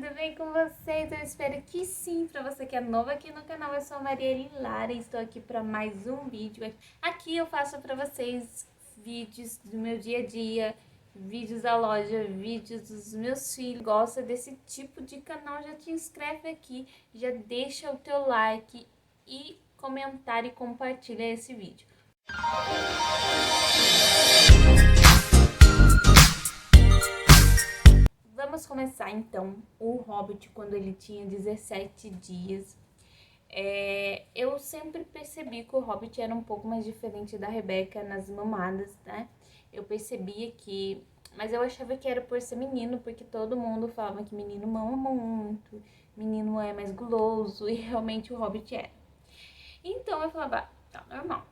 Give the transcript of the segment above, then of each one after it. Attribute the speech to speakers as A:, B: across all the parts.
A: tudo bem com vocês? Eu espero que sim. Para você que é novo aqui no canal, eu sou a Marielle Lara e estou aqui para mais um vídeo. Aqui eu faço para vocês vídeos do meu dia a dia, vídeos da loja, vídeos dos meus filhos. Gosta desse tipo de canal? Já te inscreve aqui, já deixa o teu like e comentar e compartilha esse vídeo. Vamos começar então o Hobbit quando ele tinha 17 dias. Eu sempre percebi que o Hobbit era um pouco mais diferente da Rebeca nas mamadas, né? Eu percebia que... Mas eu achava que era por ser menino, porque todo mundo falava que menino mama muito, menino é mais guloso, e realmente o Hobbit era. Então eu falava, tá normal.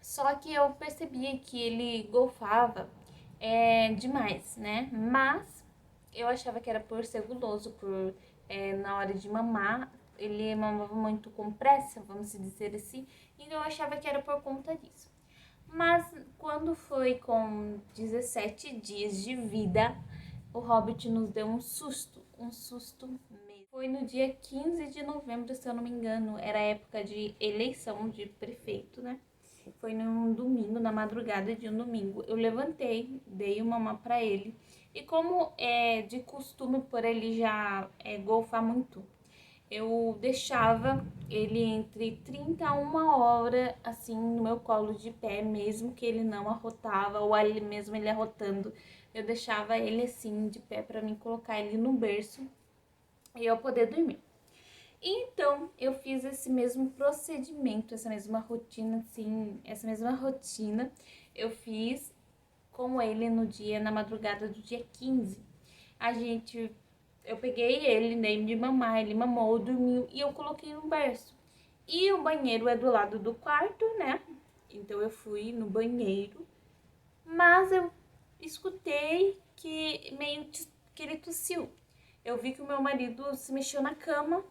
A: Só que eu percebia que ele golfava demais, né? Mas eu achava que era por ser guloso, na hora de mamar, ele mamava muito com pressa, vamos dizer assim, e eu achava que era por conta disso. Mas quando foi com 17 dias de vida, o Hobbit nos deu um susto mesmo. Foi no dia 15 de novembro, se eu não me engano, era época de eleição de prefeito, né? Foi num domingo, na madrugada de um domingo. Eu levantei, dei uma mamá pra ele. E como é de costume por ele já golfar muito, eu deixava ele entre 30 a 1 hora, assim, no meu colo de pé, mesmo que ele não arrotava, ou ali mesmo ele arrotando, eu deixava ele assim, de pé, pra mim colocar ele no berço e eu poder dormir. Então, eu fiz esse mesmo procedimento, essa mesma rotina, assim, eu fiz com ele na madrugada do dia 15. Eu peguei ele, dei de mamar, ele mamou, dormiu e eu coloquei no berço. E o banheiro é do lado do quarto, né? Então eu fui no banheiro, mas eu escutei que que ele tossiu. Eu vi que o meu marido se mexeu na cama.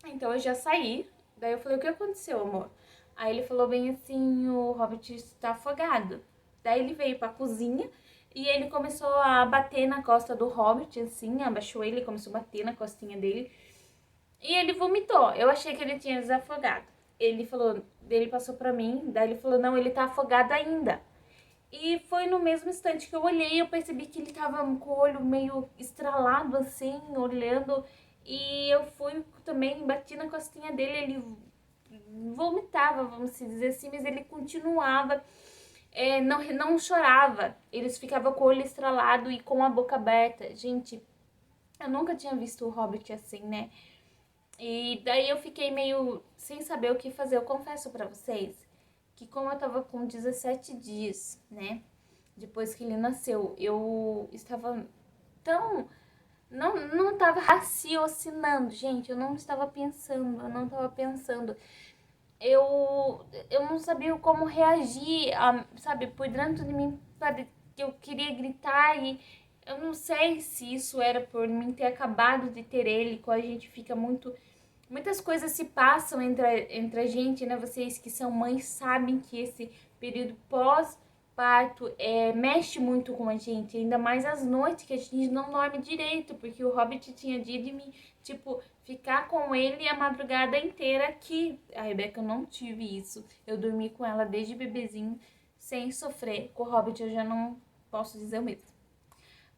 A: Então eu já saí, daí eu falei, o que aconteceu, amor? Aí ele falou bem assim, o Hobbit está afogado. Daí ele veio pra cozinha e ele começou a bater na costa do Hobbit, assim, abaixou ele, começou a bater na costinha dele. E ele vomitou, eu achei que ele tinha desafogado. Ele passou pra mim, daí ele falou, não, ele tá afogado ainda. E foi no mesmo instante que eu olhei, eu percebi que ele tava com o olho meio estralado, assim, olhando. E eu fui também, bati na costinha dele, ele vomitava, vamos dizer assim, mas ele continuava, não chorava. Ele ficava com o olho estralado e com a boca aberta. Gente, eu nunca tinha visto o Hobbit assim, né? E daí eu fiquei meio sem saber o que fazer. Eu confesso pra vocês que como eu tava com 17 dias, né? Depois que ele nasceu, eu estava tão... Não tava raciocinando, gente. Eu não estava pensando, eu não estava pensando. Eu não sabia como reagir, sabe? Por dentro de mim, sabe? Que eu queria gritar e eu não sei se isso era por mim ter acabado de ter ele, quando a gente fica muito... Muitas coisas se passam entre a gente, né? Vocês que são mães sabem que esse período pós-parto mexe muito com a gente. Ainda mais às noites que a gente não dorme direito, porque o Hobbit tinha dia de mim, tipo, ficar com ele a madrugada inteira aqui. A Rebeca eu não tive isso. Eu dormi com ela desde bebezinho, sem sofrer. Com o Hobbit eu já não posso dizer o mesmo.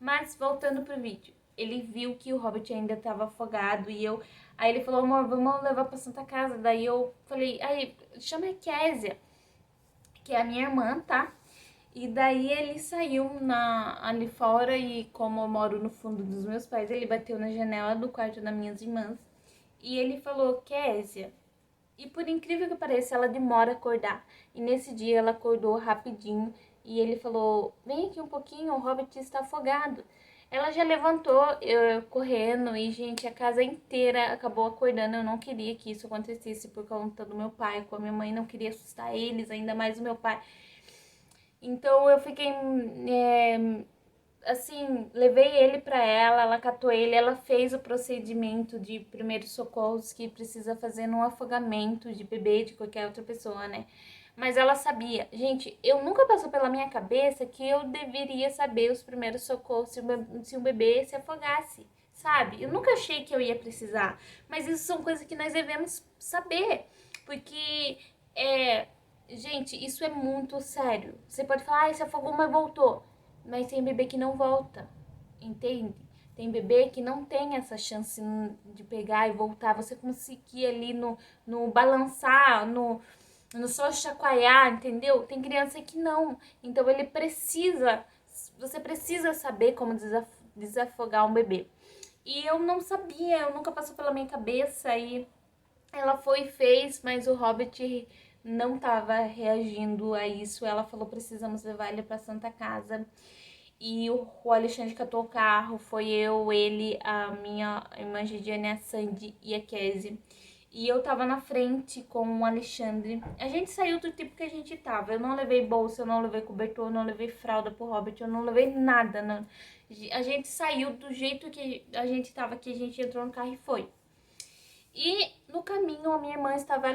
A: Mas voltando pro vídeo, ele viu que o Hobbit ainda estava afogado e eu... Aí ele falou, amor, vamos levar pra Santa Casa. Daí eu falei, aí, chama a Késia, que é a minha irmã, tá? E daí ele saiu ali fora e como eu moro no fundo dos meus pais, ele bateu na janela do quarto das minhas irmãs. E ele falou, Késia. E por incrível que pareça, ela demora a acordar. E nesse dia ela acordou rapidinho e ele falou, vem aqui um pouquinho, o Hobbit está afogado. Ela já levantou, eu correndo e, gente, a casa inteira acabou acordando. Eu não queria que isso acontecesse por conta do meu pai, com a minha mãe, não queria assustar eles, ainda mais o meu pai. Então eu fiquei, assim, levei ele pra ela catou ele, ela fez o procedimento de primeiros socorros que precisa fazer no afogamento de bebê, de qualquer outra pessoa, né? Mas ela sabia. Gente, eu nunca passou pela minha cabeça que eu deveria saber os primeiros socorros se um bebê se afogasse. sabe? Eu nunca achei que eu ia precisar, mas isso são coisas que nós devemos saber, porque gente, isso é muito sério. Você pode falar, se afogou, mas voltou, mas tem bebê que não volta, entende? Tem bebê que não tem essa chance de pegar e voltar, você conseguir ali no balançar, no só chacoalhar, entendeu? Tem criança que não, então você precisa saber como desafogar um bebê. E eu não sabia, eu nunca passou pela minha cabeça e ela foi e fez, mas o Hobbit não estava reagindo a isso. Ela falou: precisamos levar ele para Santa Casa. E o Alexandre catou o carro, foi eu, ele, a minha irmã Gidiane, a Sandy e a Kézia. E eu tava na frente com o Alexandre. A gente saiu do tipo que a gente tava. Eu não levei bolsa, eu não levei cobertor, eu não levei fralda pro Hobbit, eu não levei nada. Não. A gente saiu do jeito que a gente tava, que a gente entrou no carro e foi. E no caminho a minha irmã estava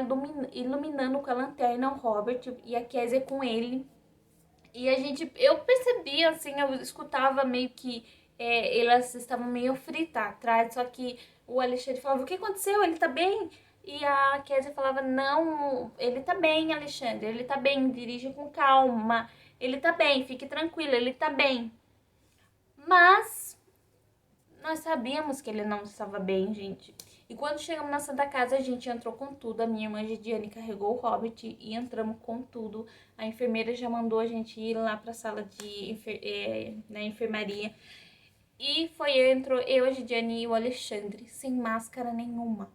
A: iluminando com a lanterna o Robert e a Kézia com ele. E eu percebia assim, eu escutava meio que elas estavam meio fritas atrás, só que o Alexandre falava: o que aconteceu? Ele tá bem? E a Kézia falava: não, ele tá bem, Alexandre, ele tá bem, dirige com calma, ele tá bem, fique tranquilo, ele tá bem. Mas nós sabíamos que ele não estava bem, gente. E quando chegamos na Santa Casa, a gente entrou com tudo. A minha irmã Gidiane carregou o Hobbit e entramos com tudo. A enfermeira já mandou a gente ir lá pra sala na enfermaria. E entrou eu, a Gidiane e o Alexandre, sem máscara nenhuma.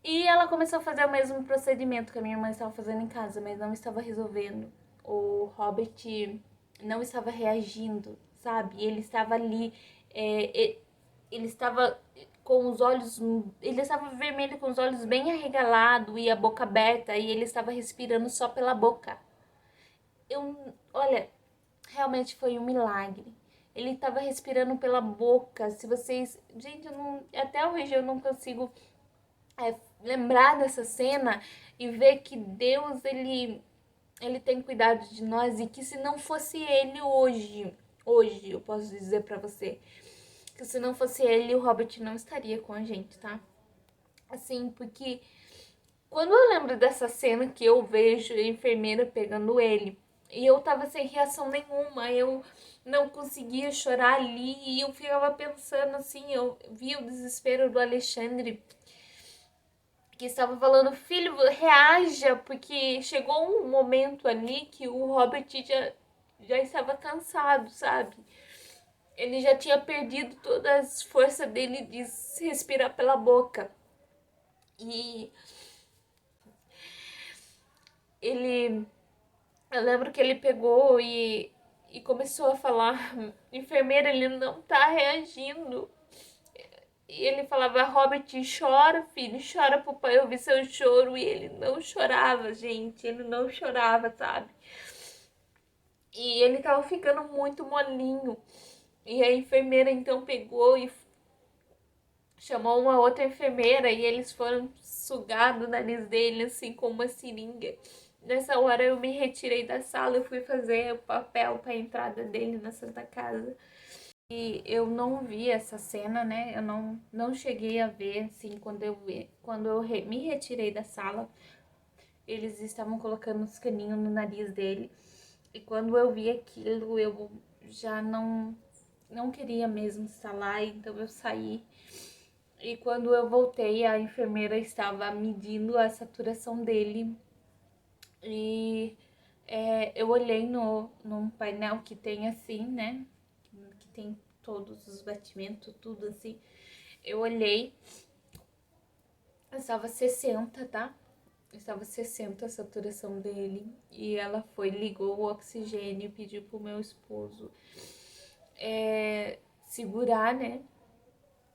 A: E ela começou a fazer o mesmo procedimento que a minha irmã estava fazendo em casa, mas não estava resolvendo. O Hobbit não estava reagindo, sabe? Ele estava ali, ele estava com os olhos, ele estava vermelho com os olhos bem arregalados e a boca aberta, e ele estava respirando só pela boca. Olha, realmente foi um milagre. Ele estava respirando pela boca. Se vocês, gente, até hoje eu não consigo lembrar dessa cena e ver que Deus, ele tem cuidado de nós, e que se não fosse ele hoje eu posso dizer pra você que se não fosse ele, o Robert não estaria com a gente, tá? Assim, porque quando eu lembro dessa cena que eu vejo a enfermeira pegando ele, e eu tava sem reação nenhuma, eu não conseguia chorar ali, e eu ficava pensando assim, eu via o desespero do Alexandre, que estava falando: filho, reaja, porque chegou um momento ali que o Robert já estava cansado, sabe? Ele já tinha perdido todas as forças dele de respirar pela boca. E eu lembro que ele pegou e começou a falar: enfermeira, ele não tá reagindo. E ele falava: Robert, chora, filho, chora pro pai ouvir seu choro. E ele não chorava, gente, ele não chorava, sabe? E ele tava ficando muito molinho. E a enfermeira então pegou e chamou uma outra enfermeira e eles foram sugar no nariz dele assim com uma seringa. Nessa hora eu me retirei da sala e fui fazer o papel para a entrada dele na Santa Casa. E eu não vi essa cena, né? Eu não cheguei a ver, assim, quando eu me retirei da sala, eles estavam colocando os caninhos no nariz dele. E quando eu vi aquilo, eu já não queria mesmo estar lá, então eu saí. E quando eu voltei, a enfermeira estava medindo a saturação dele. E eu olhei num painel que tem assim, né? Que tem todos os batimentos, tudo assim. Eu olhei, estava 60, tá? Estava 60 a saturação dele. E ela ligou o oxigênio e pediu pro meu esposo segurar, né?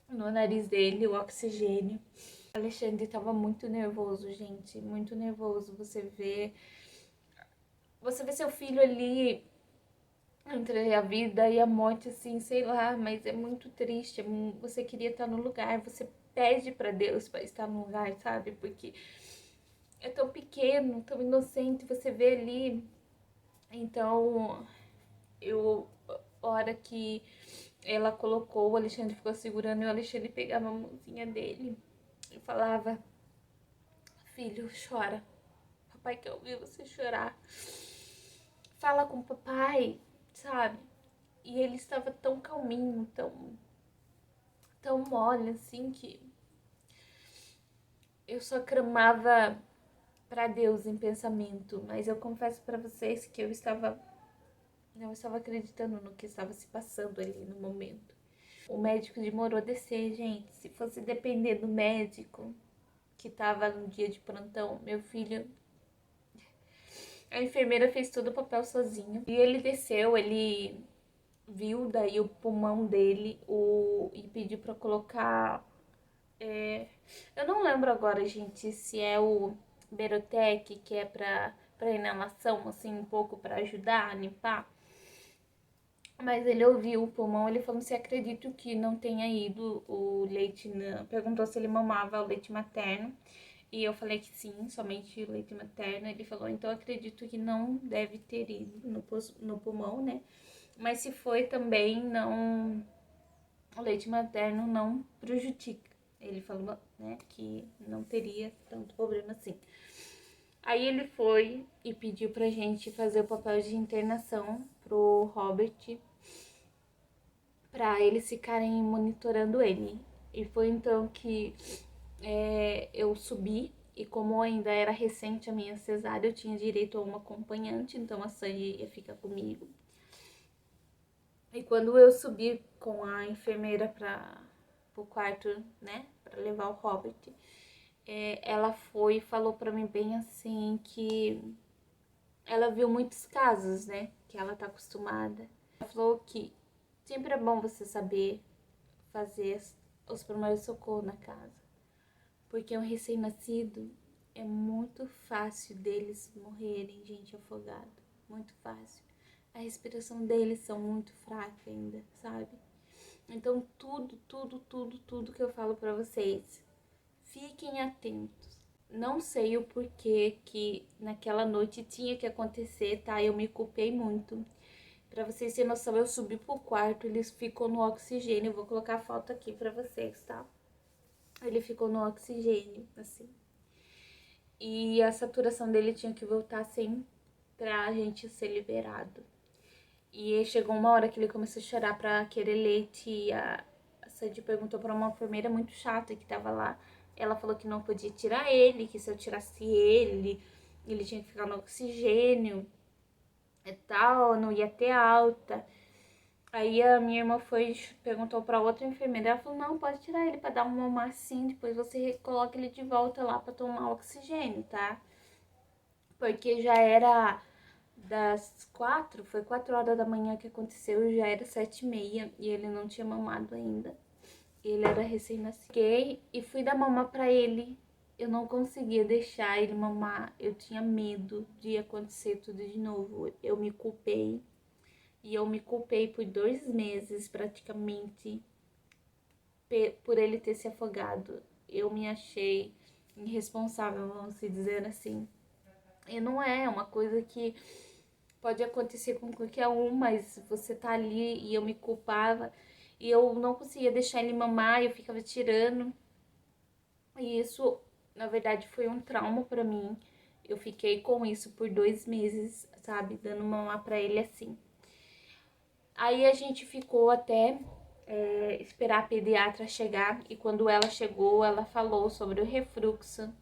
A: No nariz dele o oxigênio. O Alexandre tava muito nervoso, gente. Muito nervoso. Você vê seu filho ali entre a vida e a morte, assim, sei lá, mas é muito triste. Você queria estar no lugar, você pede para Deus para estar no lugar, sabe? Porque é tão pequeno, tão inocente, você vê ali. Então, a hora que ela colocou, o Alexandre ficou segurando e o Alexandre pegava a mãozinha dele e falava: filho, chora. Papai quer ouvir você chorar. Fala com o papai, sabe? E ele estava tão calminho, tão mole assim, que eu só clamava para Deus em pensamento. Mas eu confesso para vocês que eu não estava acreditando no que estava se passando ali no momento. O médico demorou a descer, gente. Se fosse depender do médico que estava no dia de plantão, meu filho, a enfermeira fez todo o papel sozinho. E ele desceu, ele viu daí o pulmão dele e pediu para colocar. Eu não lembro agora, gente, se é o Berotec, que é para inalação, assim, um pouco para ajudar a limpar. Mas ele ouviu o pulmão, ele falou: se acredito que não tenha ido o leite, perguntou se ele mamava o leite materno. E eu falei que sim, somente o leite materno. Ele falou: então acredito que não deve ter ido no pulmão, né? Mas se foi também, não, o leite materno não prejudica. Ele falou, né, que não teria tanto problema assim. Aí ele foi e pediu pra gente fazer o papel de internação pro Robert, pra eles ficarem monitorando ele. E foi então que eu subi, e como ainda era recente a minha cesárea, eu tinha direito a uma acompanhante, então a Sandy ia ficar comigo. E quando eu subi com a enfermeira para o quarto, né, para levar o Robert, ela foi e falou para mim bem assim que ela viu muitos casos, né, que ela tá acostumada. Ela falou que sempre é bom você saber fazer os primeiros socorros na casa, porque um recém-nascido é muito fácil deles morrerem, gente, afogado, muito fácil. A respiração deles são muito fraca ainda, sabe? Então tudo que eu falo pra vocês, fiquem atentos. Não sei o porquê que naquela noite tinha que acontecer, tá? Eu me culpei muito. Pra vocês terem noção, eu subi pro quarto, ele ficou no oxigênio. Eu vou colocar a foto aqui pra vocês, tá? Ele ficou no oxigênio, assim. E a saturação dele tinha que voltar assim pra gente ser liberado. E chegou uma hora que ele começou a chorar pra querer leite. E a Sandy perguntou pra uma enfermeira muito chata que tava lá. Ela falou que não podia tirar ele, que se eu tirasse ele tinha que ficar no oxigênio e tal, não ia ter alta. Aí a minha irmã foi, perguntou pra outra enfermeira. Ela falou: não, pode tirar ele pra dar uma massinha. Depois você coloca ele de volta lá pra tomar oxigênio, tá? Porque já era das 4, foi 4 horas da manhã que aconteceu e já era 7h30 e ele não tinha mamado ainda. Ele era recém-nascido. Fiquei e fui dar mamar pra ele. Eu não conseguia deixar ele mamar. Eu tinha medo de acontecer tudo de novo. Eu me culpei. E eu me culpei por 2 meses praticamente por ele ter se afogado. Eu me achei irresponsável, vamos dizer assim. E não é uma coisa que pode acontecer com qualquer um, mas você tá ali e eu me culpava e eu não conseguia deixar ele mamar, eu ficava tirando. E isso, na verdade, foi um trauma pra mim. Eu fiquei com isso por 2 meses, sabe, dando mamar pra ele assim. Aí a gente ficou até esperar a pediatra chegar e quando ela chegou, ela falou sobre o refluxo.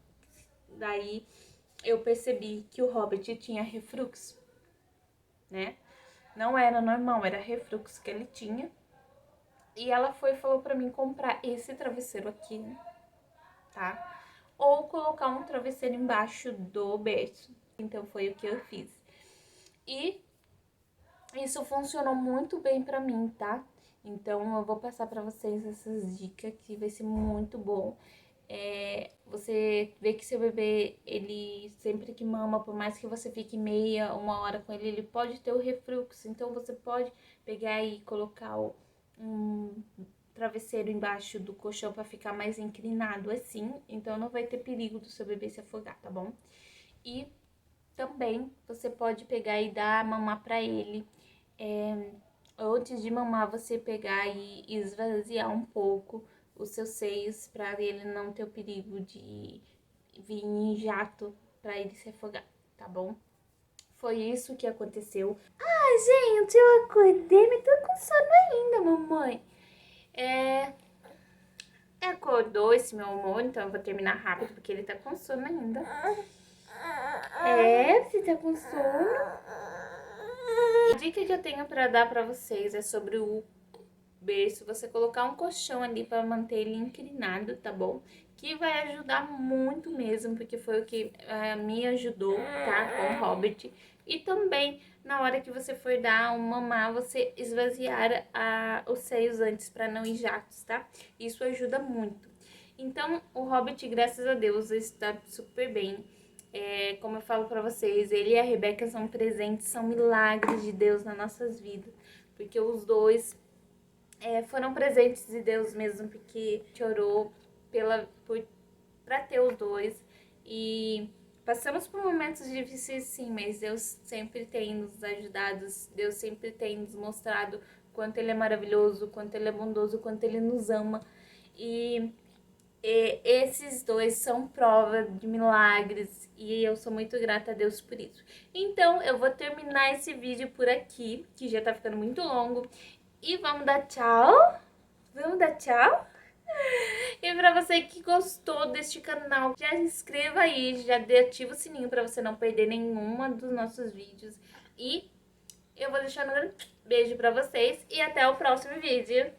A: Daí eu percebi que o Robert tinha refluxo, né? Não era normal, era refluxo que ele tinha. E ela foi e falou pra mim comprar esse travesseiro aqui, tá? Ou colocar um travesseiro embaixo do berço. Então foi o que eu fiz. E isso funcionou muito bem pra mim, tá? Então eu vou passar pra vocês essas dicas que vai ser muito bom. Você vê que seu bebê, ele sempre que mama, por mais que você fique meia, 1 hora com ele, ele pode ter o refluxo. Então você pode pegar e colocar um travesseiro embaixo do colchão para ficar mais inclinado assim. Então não vai ter perigo do seu bebê se afogar, tá bom? E também você pode pegar e dar mamar para ele antes de mamar, você pegar e esvaziar um pouco os seus seios para ele não ter o perigo de vir em jato para ele se afogar, tá bom? Foi isso que aconteceu. Ai, gente, eu acordei, mas tô com sono ainda, mamãe. Acordou esse meu amor, então eu vou terminar rápido porque ele tá com sono ainda. Você tá com sono? A dica que eu tenho pra dar pra vocês é sobre o berço. Você colocar um colchão ali pra manter ele inclinado, tá bom? Que vai ajudar muito mesmo, porque foi o que me ajudou, tá? Com o Hobbit. E também, na hora que você for dar um mamar, você esvaziar os seios antes pra não ir jatos, tá? Isso ajuda muito. Então, o Hobbit, graças a Deus, está super bem. Como eu falo pra vocês, ele e a Rebeca são presentes, são milagres de Deus nas nossas vidas. Porque os dois foram presentes de Deus mesmo, porque chorou pra ter os dois. E passamos por momentos difíceis sim, mas Deus sempre tem nos ajudado, Deus sempre tem nos mostrado quanto Ele é maravilhoso, quanto Ele é bondoso, quanto Ele nos ama. E esses dois são prova de milagres e eu sou muito grata a Deus por isso. Então eu vou terminar esse vídeo por aqui, que já tá ficando muito longo. E vamos dar tchau? Vamos dar tchau? E pra você que gostou deste canal, já se inscreva aí, já ativa o sininho pra você não perder nenhuma dos nossos vídeos. E eu vou deixando um beijo pra vocês e até o próximo vídeo.